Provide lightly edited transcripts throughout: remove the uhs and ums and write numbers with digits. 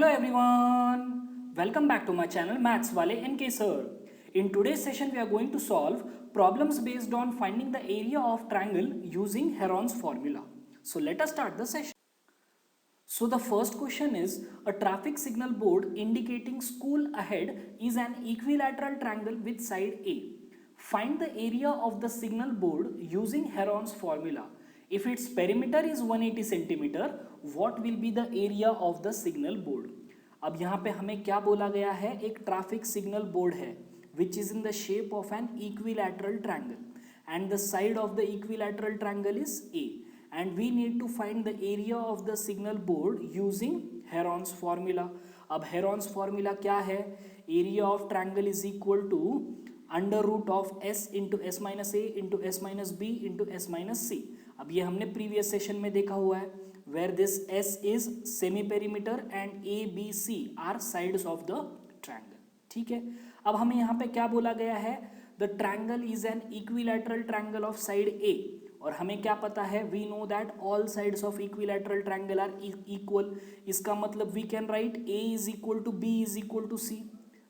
Hello everyone, welcome back to my channel Maths Wale NK Sir. In today's session we are going to solve problems based on finding the area of triangle using Heron's formula. So let us start the session. So the first question is, a traffic signal board indicating school ahead is an equilateral triangle with side A. Find the area of the signal board using Heron's formula. If its perimeter is 180 centimeter, what will be the area of the signal board? अब यहाँ पे हमें क्या बोला गया है, एक traffic signal board है which is in the shape of an equilateral triangle and the side of the equilateral triangle is A and we need to find the area of the signal board using Heron's formula. अब Heron's formula क्या है? Area of triangle is equal to under root of s into s minus a into s minus b into s minus c. अब ये हमने previous session में देखा हुआ है where this s is semi perimeter and a b c are sides of the triangle. ठीक है, अब हमें यहाँ पे क्या बोला गया है, the triangle is an equilateral triangle of side a और हमें क्या पता है, we know that all sides of equilateral triangle are equal. इसका मतलब we can write a is equal to b is equal to c.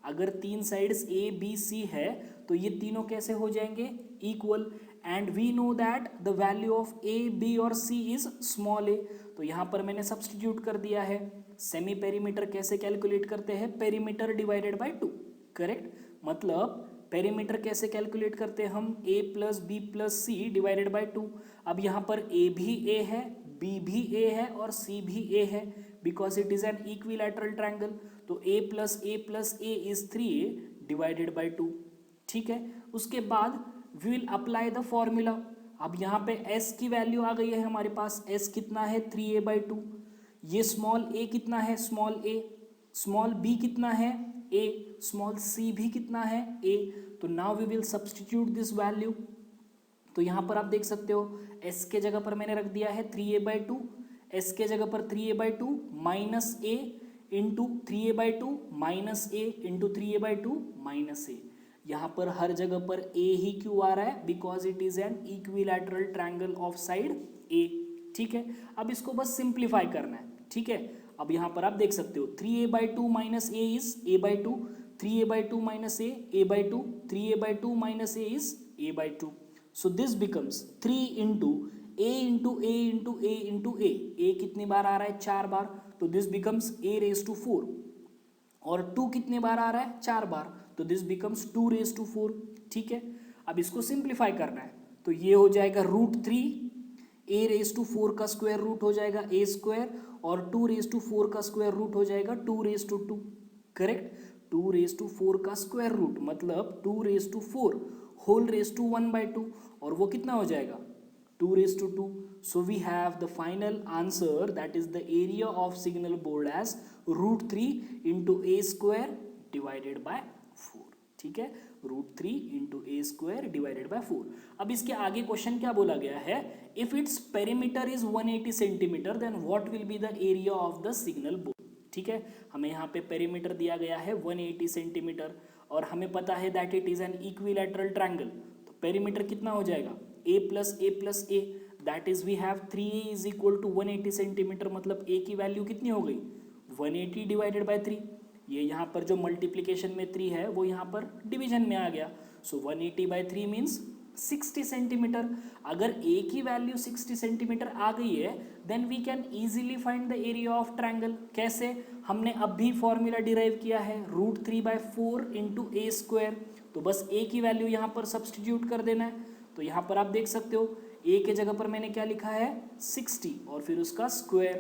अगर तीन sides A b सी है तो ये तीनों कैसे हो जाएंगे, equal. And we know that the value of A B और सी इज स्मॉल ए. तो यहाँ पर मैंने सब्सटीट्यूट कर दिया है. सेमी पेरीमीटर कैसे कैलकुलेट करते हैं, पेरीमीटर डिवाइडेड बाय 2. करेक्ट, मतलब पेरीमीटर कैसे कैलकुलेट करते हैं हम, a plus B plus C divided by 2. अब यहाँ पर ए भी ए है, बी भी ए है और सी भी ए है because it is an equilateral triangle. तो a plus a is 3a divided by 2. ठीक है, उसके बाद we will apply the formula. अब यहाँ पे s की वैल्यू आ गई है हमारे पास, s कितना है 3a/2. ये स्मॉल a कितना है, स्मॉल a. स्मॉल b कितना है, a. स्मॉल c भी कितना है, a. तो now we will substitute this value. तो यहाँ पर आप देख सकते हो s के जगह पर मैंने रख दिया है 3a/2, s के जगह पर 3a/2 minus a into 3a/2 minus a into 3a/2 minus a. यहाँ पर हर जगह पर a ही क्यों आ रहा है, because it is an equilateral triangle of side a. ठीक है, अब इसको बस सिंप्लीफाई करना है. ठीक है, अब यहाँ पर आप देख सकते हो 3a/2 minus a is a/2, 3a/2 minus a/2, 3a/2 minus a is a/2. So this becomes 3 into a into a into a into a कितनी बार आ रहा है, 4 बार. तो दिस बिकम्स a⁴. और 2 कितने बार आ रहा है, 4 बार. तो दिस बिकम्स 2⁴. ठीक है, अब इसको सिंप्लीफाई करना है तो ये हो जाएगा √3, a⁴ का स्क्वायर रूट हो जाएगा a² और 2⁴ का स्क्वायर रूट हो जाएगा 2⁴. करेक्ट, 2⁴ का स्क्वायर रूट मतलब 2⁴ होल रेज टू 1/2 और वो कितना हो जाएगा 2⁴. So we have the final answer, that is the area of signal board as √3 into a² divided by 4. ठीक है, √3 into a² divided by 4. अब इसके आगे क्वेश्चन क्या बोला गया है, if its perimeter is 180 centimeter then what will be the area of the signal board. ठीक है, हमें यहाँ पे पेरीमीटर दिया गया है 180 सेंटीमीटर और हमें पता है that it is an equilateral triangle. तो पेरीमीटर कितना हो जाएगा, a plus a that is we have 3a is equal to 180 centimetre. मतलब a की वैल्यू कितनी हो गई, 180 डिवाइडेड बाय 3. ये यहाँ पर जो मल्टीप्लिकेशन में 3 है वो यहाँ पर डिवीजन में आ गया. So 180/3 means 60 centimetre. अगर a की वैल्यू 60 सेंटीमीटर आ गई है then we can easily find the area of triangle. कैसे, हमने अभी फॉर्मूला डिराइव किया है √3/4 इंटू a². तो बस a की वैल्यू यहाँ पर सब्सटीट्यूट कर देना है. तो यहाँ पर आप देख सकते हो a के जगह पर मैंने क्या लिखा है 60 और फिर उसका square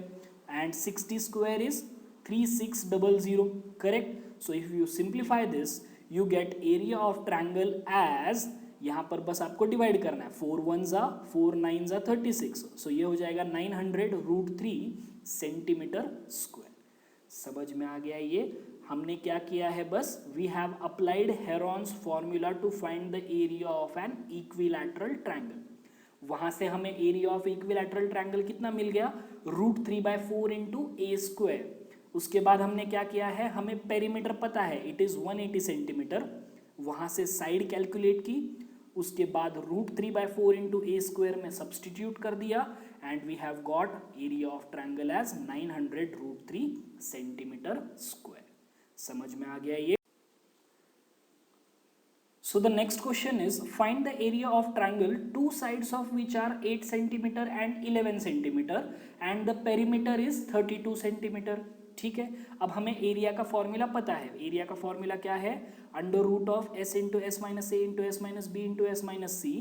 and 60 square is 3600. Correct, so if you simplify this you get area of triangle as, यहाँ पर बस आपको डिवाइड करना है 4 1s 4 9s 36. सो ये हो जाएगा 900√3 सेंटीमीटर स्क्वायर. समझ में आ गया ये, हमने क्या किया है, बस we have applied Heron's formula to find the area of an equilateral triangle. वहां से हमें एरिया ऑफ इक्विलैटरल ट्रायंगल कितना मिल गया, √3/4 इंटू a². उसके बाद हमने क्या किया है, हमें पेरीमीटर पता है इट इज 180 सेंटीमीटर. वहां से साइड कैलकुलेट की, उसके बाद √3/4 इंटू a² में सब्सटीट्यूट कर दिया and we have got area of triangle as 900√3 centimeter square. समझ में आ गया ये? So the next question is, find the area of triangle two sides of which are 8 centimeter and 11 centimeter and the perimeter is 32 centimeter. ठीक है, अब हमें area का फॉर्मूला पता है. एरिया का फॉर्मूला क्या है? Under root of s into s minus a into s minus b into s minus c,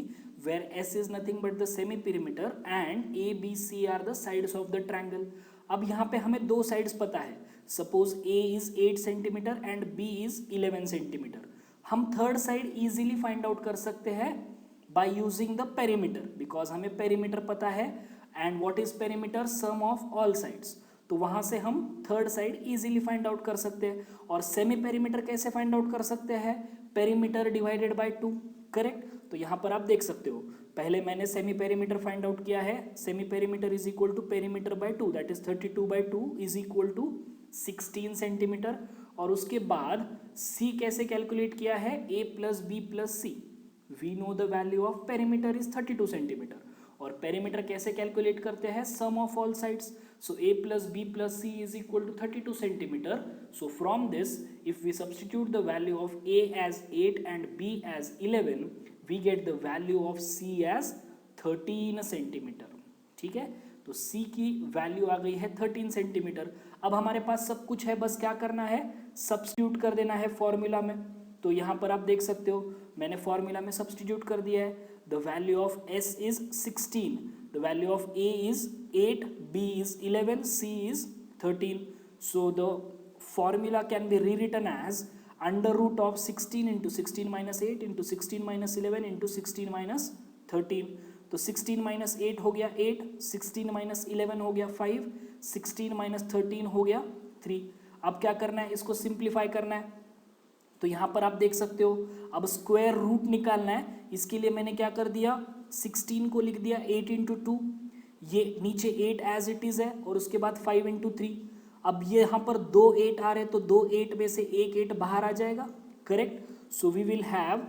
where s is nothing but the semi perimeter and a b c are the sides of the triangle. अब यहाँ पे हमें दो sides पता है. Suppose a is 8 centimetre and b is 11 centimetre. हम third side easily find out कर सकते हैं by using the perimeter, because हमें पेरीमीटर पता है. And what is perimeter? Sum of all sides. तो वहां से हम third side easily find out कर सकते हैं. और सेमी पेरीमीटर कैसे फाइंड आउट कर सकते हैं? Perimeter divided by 2. करेक्ट. तो यहाँ पर आप देख सकते हो, पहले मैंने सेमी पेरीमीटर फाइंड आउट किया है. Semi perimeter is equal to perimeter by 2, that is 32/2 is equal to 16 centimetre. और उसके बाद c कैसे कैलकुलेट किया है? a plus B plus c. We know the value of perimeter is 32 centimetre. और perimeter कैसे कैलकुलेट करते हैं? Sum of all sides. So a plus B plus C is equal to 32 centimetre. So from this if we substitute the value of a as 8 and b as 11, we get the value of c as 13 centimetre. ठीक है, तो c की value आ गई है 13 centimetre. अब हमारे पास सब कुछ है, बस क्या करना है? सब्स्टिट्यूट कर देना है फॉर्मूला में. तो यहाँ पर आप देख सकते हो, मैंने फॉर्मूला में सब्स्टिट्यूट कर दिया है. The value of s is 16, the value of a is 8, b is 11, c is 13. So the formula can be rewritten as under root of 16 into 16 minus 8 into 16 minus 11 into 16 minus 13. तो 16 minus 8 हो गया 8, 16 minus 11 हो गया 5, 16 minus 13 हो गया 3. अब क्या करना है? इसको सिंप्लीफाई करना है. तो यहाँ पर आप देख सकते हो, अब स्क्वायर रूट निकालना है. इसके लिए मैंने क्या कर दिया? 16 को लिख दिया 8 इंटू 2, ये नीचे 8 एज इट इज है, और उसके बाद 5 इंटू 3. अब ये यहाँ पर 2 8 आ रहे, तो 2 8 में से एक 8 बाहर आ जाएगा. Correct. So we will have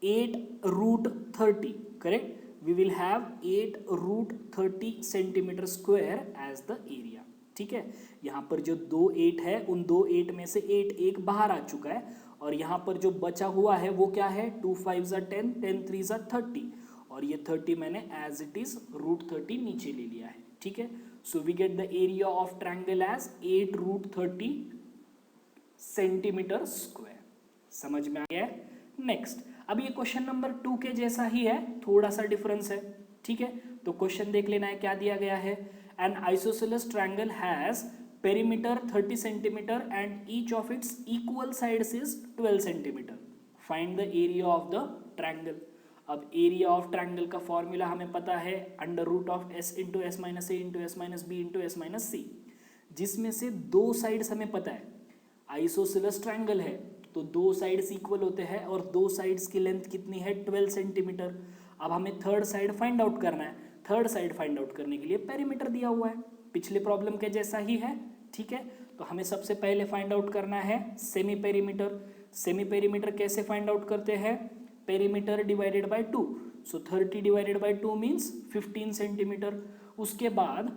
8√30. Correct. We will have 8√30 centimetre square as the area. ठीक है, यहाँ पर जो 2 8 है, उन 2 8 में से 8 एक बाहर आ चुका है, और यहाँ पर जो बचा हुआ है वो क्या है? 2 5 10, 10 3 30, और ये 30 मैंने एज इट इज √30 नीचे ले लिया है. ठीक है, so we get the area of triangle as 8√30 centimetre square. समझ में आ गया है? नेक्स्ट, अब ये क्वेश्चन नंबर 2 के जैसा ही है, थोड़ा सा डिफरेंस है. ठीक है, तो क्वेश्चन देख लेना है क्या दिया गया है. An isosceles triangle has perimeter 30 centimetre and each of its equal sides is 12 centimetre. Find the area of the triangle. अब एरिया ऑफ ट्रायंगल का फॉर्मूला हमें पता है, under root of s into s minus a into s minus b into s minus c, जिसमें से दो sides हमें पता है. आइसोसेलेस ट्रायंगल है तो दो साइड्स इक्वल होते हैं, और दो साइड्स की लेंथ कितनी है? 12 सेंटीमीटर. अब हमें थर्ड साइड फाइंड आउट करना है. थर्ड साइड फाइंड आउट करने के लिए पेरीमीटर दिया हुआ है, पिछले प्रॉब्लम के जैसा ही है. ठीक है, तो हमें सबसे पहले फाइंड आउट करना है सेमी पेरीमीटर. सेमी पेरीमीटर कैसे फाइंड आउट करते हैं? Perimeter divided by 2. So 30 divided by 2 means 15 centimetre. उसके बाद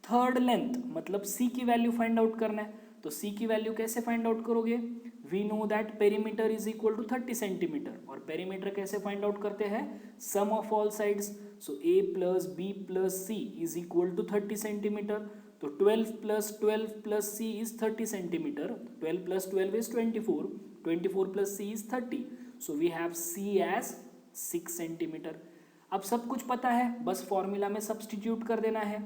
थर्ड लेंथ मतलब c की वैल्यू फाइंड आउट करना है. तो c की वैल्यू कैसे फाइंड आउट करोगे? We know that perimeter is equal to 30 centimetre. और पेरीमीटर कैसे फाइंड आउट करते हैं? Sum of all sides. So a plus B plus C is equal to 30 centimetre. तो 12 plus 12 plus C is 30 centimetre. 12 plus 12 is 24. 24 plus C is 30. So we have c as 6 centimetre. अब सब कुछ पता है, बस formula में substitute कर देना है.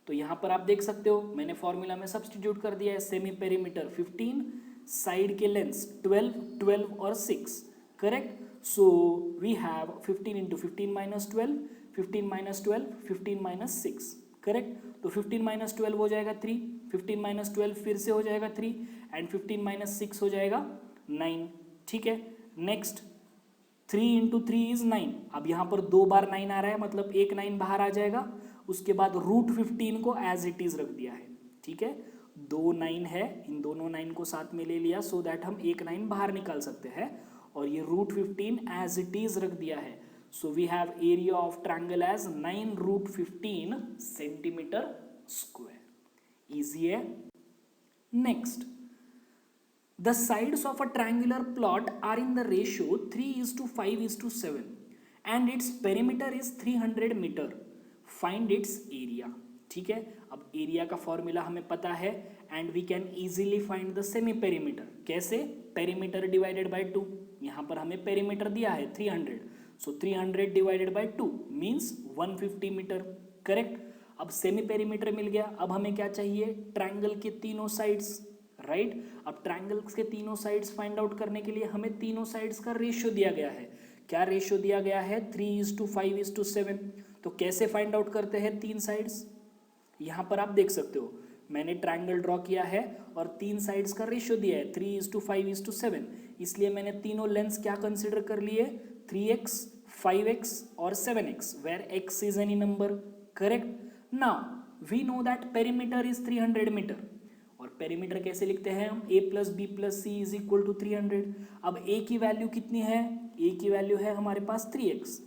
तो यहाँ पर आप देख सकते हो, मैंने फॉर्मूला में सब्सटीट्यूट कर दिया है. सेमी पेरीमीटर 15, साइड के लेंथ्स 12, 12 और 6. Correct. So we have 15 into 15 minus 12, 15 minus 12, 15 minus 6. Correct. तो 15 माइनस 12 हो जाएगा 3, 15 माइनस 12 फिर से हो जाएगा 3, एंड 15 माइनस 6 हो जाएगा 9. ठीक है, नेक्स्ट 3 इंटू 3 इज 9. अब यहाँ पर 2 बार 9 आ रहा है, मतलब एक 9 बाहर आ जाएगा. उसके बाद √15 को एज इट इज रख दिया है. ठीक है, 2 9 है, इन दोनों 9 को साथ में ले लिया, सो दैट हम एक 9 बाहर निकाल सकते हैं, और ये √15 एज इट इज रख दिया है. So we have area of triangle as 9 root 15 centimeter square. Easy है. Next, the sides of a triangular plot are in the ratio 3:5:7 and its perimeter is 300 meter. Find its area. ठीक है, अब area का formula हमें पता है and we can easily find the semi perimeter. कैसे? Perimeter divided by 2. यहाँ पर हमें पेरीमीटर दिया है 300, so 300 divided by 2 means 150 metre. Correct. अब सेमी पेरीमीटर मिल गया. अब हमें क्या चाहिए? ट्रायंगल के तीनों साइड्स. राइट. अब ट्रायंगल्स के तीनों साइड्स फाइंड आउट करने के लिए हमें तीनों साइड्स का रेशियो दिया गया है. क्या रेशियो दिया गया है? 3:5:7. तो कैसे फाइंड आउट करते हैं तीन साइड्स? यहाँ पर आप देख सकते हो, मैंने ट्रायंगल ड्रॉ किया है और तीन साइड्स का रेशियो दिया है 3:5:7. इसलिए मैंने तीनों लेंस क्या कंसिडर कर लिए? 3x, 5x और 7x, where x is any number. Correct. Now we know that perimeter is 300 metre. और पेरीमीटर कैसे लिखते हैं हम? a + b + c = 300. अब a की वैल्यू कितनी है? a की वैल्यू है हमारे पास 3x,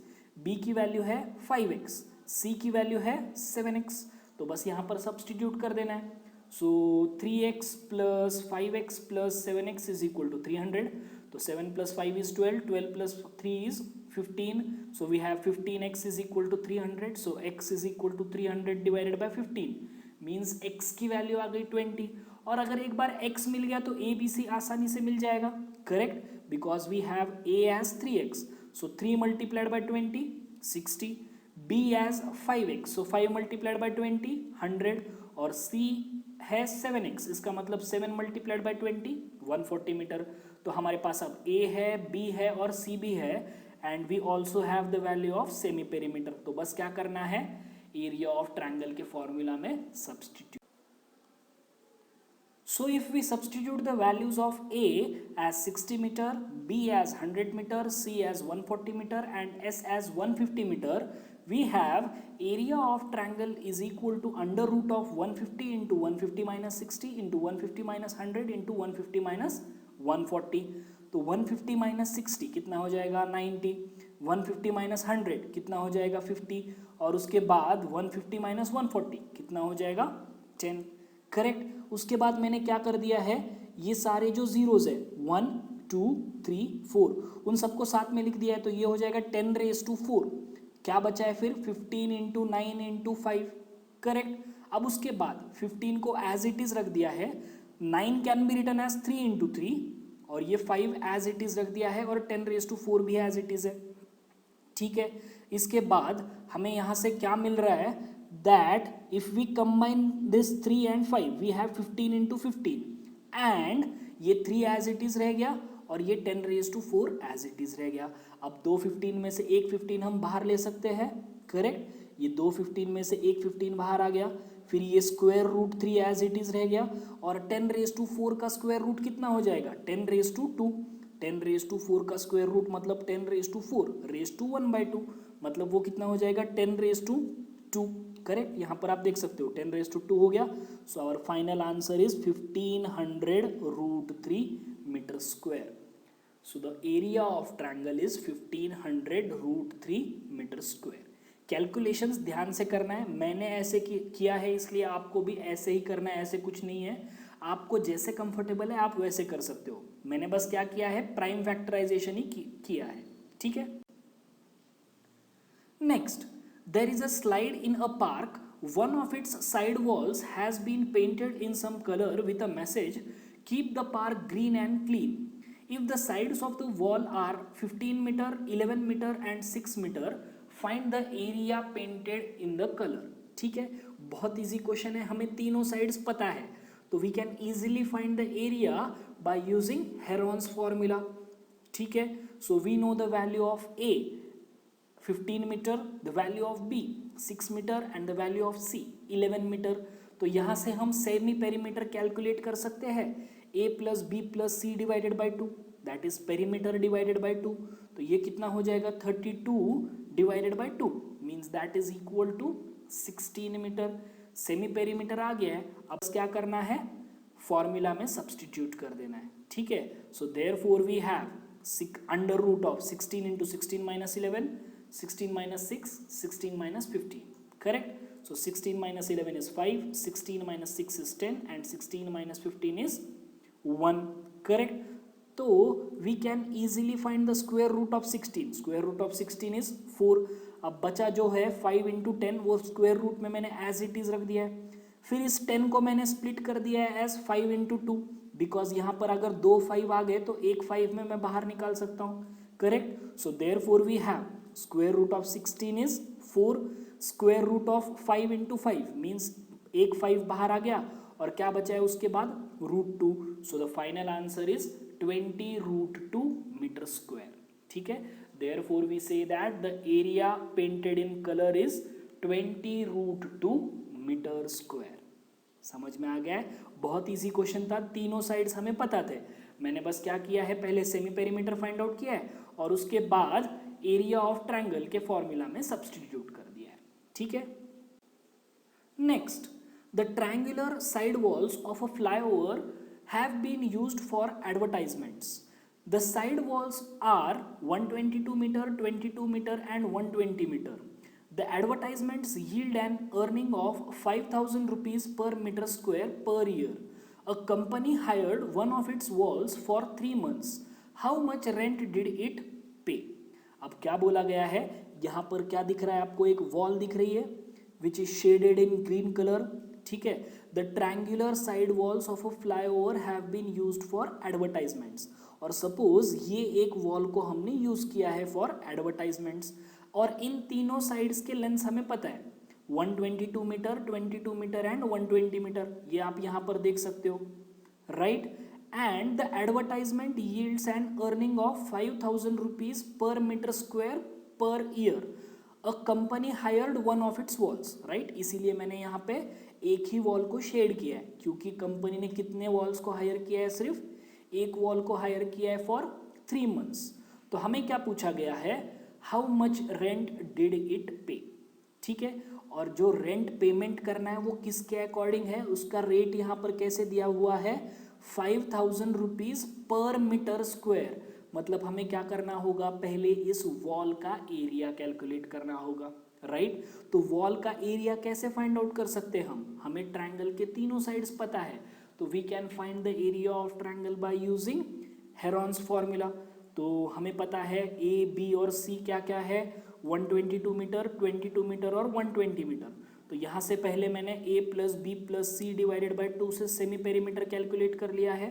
b की वैल्यू है 5x, c की वैल्यू है 7x. तो बस यहाँ पर सब्सटीट्यूट कर देना है. सो 3x + 5x + 7x = 300. तो 7 + 5 is 12, 12 + 3 is 15. So we have 15x = 300. So x = 300 divided by 15 means x की वैल्यू आ गई 20. और अगर एक बार x मिल गया तो a b c आसानी से मिल जाएगा. Correct. Because we have a as 3x. So 3 multiplied by 20, 60. b as 5x. So 5 multiplied by 20, 100. और c है 7x. इसका मतलब 7 multiplied by 20, 140 मीटर. तो हमारे पास अब a है, b है और c भी है. And we also have the value of semi perimeter. तो बस क्या करना है? एरिया ऑफ ट्रायंगल के फॉर्मूला में substitute. So if we substitute the values of A as 60 meter, B as 100 meter, C as 140 meter and S as 150 meter, we have area of triangle is equal to under root of 150 into 150 minus 60 into 150 minus 100 into 150 minus 140. तो 150 minus 60 कितना हो जाएगा? 90. 150 minus 100 कितना हो जाएगा? 50. और उसके बाद 150 minus 140 कितना हो जाएगा? 10. करेक्ट. उसके बाद मैंने क्या कर दिया है? ये सारे जो जीरोज है 1, 2, 3, 4 उन सबको साथ में लिख दिया है. तो ये हो जाएगा 10⁴. क्या बचा है फिर? 15 into 9 into 5. करेक्ट. अब उसके बाद 15 को एज इट इज रख दिया है. 9 can be written as 3 into 3 और ये 5 एज इट इज रख दिया है और 10⁴ भी एज इट इज है. ठीक है. इसके बाद हमें यहाँ से क्या मिल रहा है? that if we combine this 3 and 5 we have 15 into 15 and ये 3 as it is रह गया और ये 10⁴ as it is रह गया. अब दो 15 में से एक 15 हम बाहर ले सकते हैं. करेक्ट. ये दो 15 में से एक 15 बाहर आ गया. फिर ये √3 as it is रह गया और 10⁴ का स्क्वायर रूट कितना हो जाएगा? 10⁻². 10⁴ का स्क्वायर रूट मतलब 10⁴ रेज टू 1/2 मतलब वो कितना हो जाएगा? 10⁻². करेक्ट. यहाँ पर आप देख सकते हो 10⁻² हो गया. So our final answer is 1500 √3 metre square. So the area of triangle is 1500 √3 metre square. Calculations ध्यान से करना है. मैंने ऐसे किया है इसलिए आपको भी ऐसे ही करना है. ऐसे कुछ नहीं है. आपको जैसे कंफर्टेबल है आप वैसे कर सकते हो. मैंने बस क्या किया है? प्राइम फैक्टराइजेशन ही किया है. ठीक है. Next, there is a slide in a park. One of its side walls has been painted in some color with a message, keep the park green and clean. If the sides of the wall are 15 meter, 11 meter and 6 meter, find the area painted in the color. ठीक है. बहुत easy question है. हमें तीनों sides पता है तो we can easily find the area by using Heron's formula. ठीक है. So we know the value of A 15 मीटर, the value of B 6 metre and the value of C 11 metre. तो यहाँ से हम सेमी पेरीमीटर कैलकुलेट कर सकते हैं. a + b + c divided by 2 that is perimeter divided by 2. तो ये कितना हो जाएगा? 32 divided by 2 means that is equal to 16 metre. Semi perimeter आ गया है. अब क्या करना है? फॉर्मूला में सब्सटीट्यूट कर देना है. ठीक है. So therefore we have under root of 16 into 16 - 11 16 minus 6, 16 minus 15. Correct? So 16 minus 11 is 5, 16 minus 6 is 10, and 16 minus 15 is 1. Correct? So we can easily find the square root of 16. Square root of 16 is 4. अब बचा जो है 5 into 10 वो square root में मैंने as it is रख दिया है. फिर इस 10 को मैंने स्प्लिट कर दिया है एज 5 into 2, बिकॉज यहाँ पर अगर 2 5 आ गए तो एक 5 में मैं बाहर निकाल सकता हूँ. Correct? So therefore we have square root of 16 is 4. Square root of 5 into 5 means एक 5 बाहर आ गया और क्या बचा है उसके बाद √2. So the final answer is 20 √2 metre square. ठीक है? Therefore we say that the area painted in colour is 20 √2 metre square. समझ में आ गया है? बहुत इजी क्वेश्चन था, तीनों साइड्स हमें पता थे. मैंने बस क्या किया है, पहले सेमी पेरीमीटर फाइंड आउट किया है और उसके बाद एरिया ऑफ ट्रायंगल के फॉर्मूला में सब्स्टिट्यूट कर दिया है. ठीक है? Next, the triangular side walls of a flyover have been used for advertisements. The side walls are 122 meter, 22 meter and 120 meter. The advertisements yield an earning of 5,000 rupees per meter square per year. A company hired one of its walls for 3 months. How much rent did it pay? अब क्या बोला गया है, यहाँ पर क्या दिख रहा है आपको, एक वॉल दिख रही है which is shaded in green color. ठीक है? The triangular side walls of a flyover have been used for advertisements. और सपोज ये एक वॉल को हमने यूज किया है फॉर एडवर्टाइजमेंट्स और इन तीनों साइड्स के लेंथ हमें पता है 122 मीटर, 22 मीटर एंड 120 मीटर. ये आप यहाँ पर देख सकते हो. Right? And the advertisement yields an earning of 5,000 rupees per metre square per year. A company hired one of its walls. Right? इसीलिए मैंने यहाँ पे एक ही वॉल को शेड किया है क्योंकि कंपनी ने कितने वॉल्स को हायर किया है, सिर्फ एक वॉल को हायर किया है फॉर 3 months. तो हमें क्या पूछा गया है, how much rent did it पे. ठीक है? और जो रेंट पेमेंट करना है वो किसके अकॉर्डिंग है, उसका रेट यहाँ पर कैसे दिया हुआ है, 5,000 रुपीज पर मीटर स्क्वायर. मतलब हमें क्या करना होगा, पहले इस वॉल का एरिया कैलकुलेट करना होगा. राइट? तो वॉल का एरिया कैसे फाइंड आउट कर सकते हैं हम, हमें ट्रायंगल के तीनों साइड्स पता है. तो we can find the area of triangle by using Heron's formula. तो हमें पता है ए, बी और सी क्या क्या है, 122 मीटर, 22 मीटर और 120 मीटर. तो यहाँ से पहले मैंने a plus B plus C divided by 2 से सेमी पेरीमीटर कैलकुलेट कर लिया है.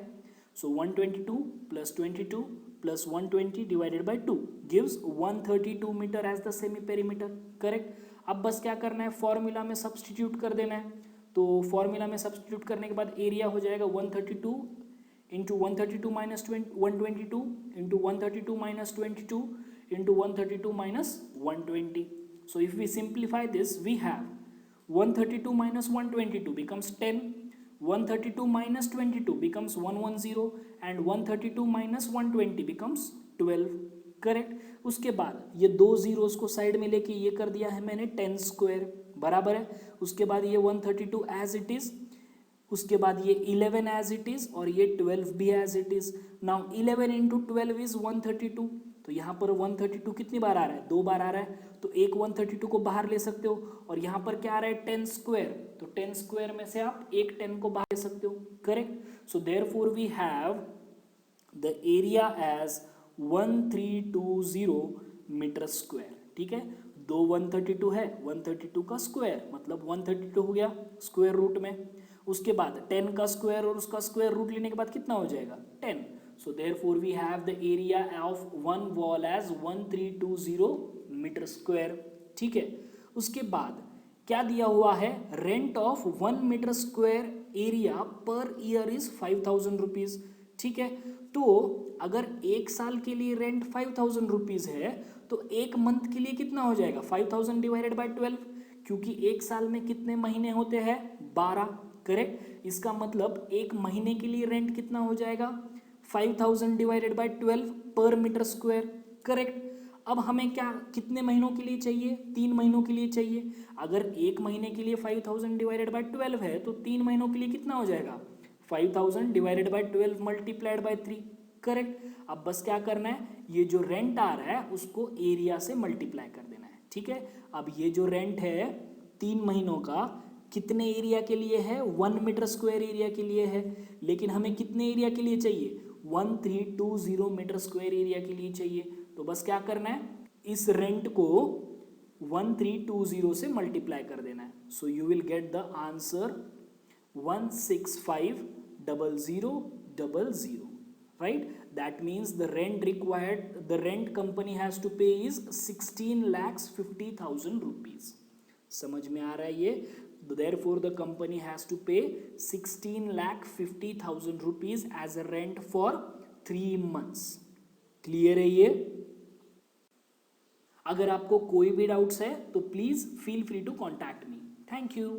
So 122 plus 22 plus 120 divided by 2 gives 132 metre as the semi perimeter. Correct? अब बस क्या करना है, फॉर्मूला में सब्सटीट्यूट कर देना है. तो फॉर्मूला में सब्सटीट्यूट करने के बाद एरिया हो जाएगा 132 into 132 minus 122 into 132 minus 22 into 132 minus 120. So if we simplify this we have 132 minus 122 becomes 10, 132 minus 22 becomes 110 and 132 minus 120 becomes 12. Correct? उसके बाद ये दो जीरोस को साइड में लेके ये कर दिया है मैंने 10 स्क्वायर. बराबर है? उसके बाद ये 132 एज इट इज, उसके बाद ये 11 एज इट इज और ये 12 भी as it is. Now 11 into 12 is 132. तो यहाँ पर 132 कितनी बार आ रहा है, 2 बार आ रहा है. तो एक 132 को बाहर ले सकते हो और यहाँ पर क्या आ रहा है 10 स्क्वायर. तो 10 स्क्वायर में से आप एक 10 को बाहर ले सकते हो. Correct? So therefore we have the area as 1320 metre square. ठीक है? दो 132 है, 132 का स्क्वायर मतलब 132 हो गया स्क्वायर रूट में. उसके बाद 10 का स्क्वायर और उसका स्क्वायर रूट लेने के बाद कितना हो जाएगा 10. So therefore we have the area of one wall as 1320 metre square. ठीक है? उसके बाद क्या दिया हुआ है, rent of 1 metre square area per year is 5,000 rupees. ठीक है? तो अगर एक साल के लिए रेंट 5,000 रुपीज है तो एक मंथ के लिए कितना हो जाएगा, 5,000 डिवाइडेड बाई 12, क्योंकि एक साल में कितने महीने होते हैं, 12. करेक्ट? इसका मतलब एक महीने के लिए रेंट कितना हो जाएगा, 5,000 डिवाइडेड बाई 12 पर मीटर स्क्वायर. करेक्ट? अब हमें क्या कितने महीनों के लिए चाहिए, 3 महीनों के लिए चाहिए. अगर एक महीने के लिए 5,000 डिवाइडेड बाई 12 है तो 3 महीनों के लिए कितना हो जाएगा, 5,000 divided by 12 multiplied by 3. Correct? अब बस क्या करना है, ये जो रेंट आ रहा है उसको एरिया से मल्टीप्लाई कर देना. ठीक है। अब ये जो रेंट है 3 महीनों का कितने एरिया के लिए है? 1 मीटर स्क्वायर एरिया के लिए है, लेकिन हमें कितने एरिया के लिए चाहिए? 1320 मीटर स्क्वायर एरिया के लिए चाहिए। तो बस क्या करना है, इस रेंट को 1320 से मल्टीप्लाई कर देना है। So you will get the answer 165,000,000, right? That means the rent company has to pay is 16,50,000 rupees. समझ में आ रहा है ये? Therefore the company has to pay 16,50,000 rupees as a rent for 3 months. Clear है ये? अगर आपको कोई भी डाउट्स है तो please feel free to contact me. Thank you.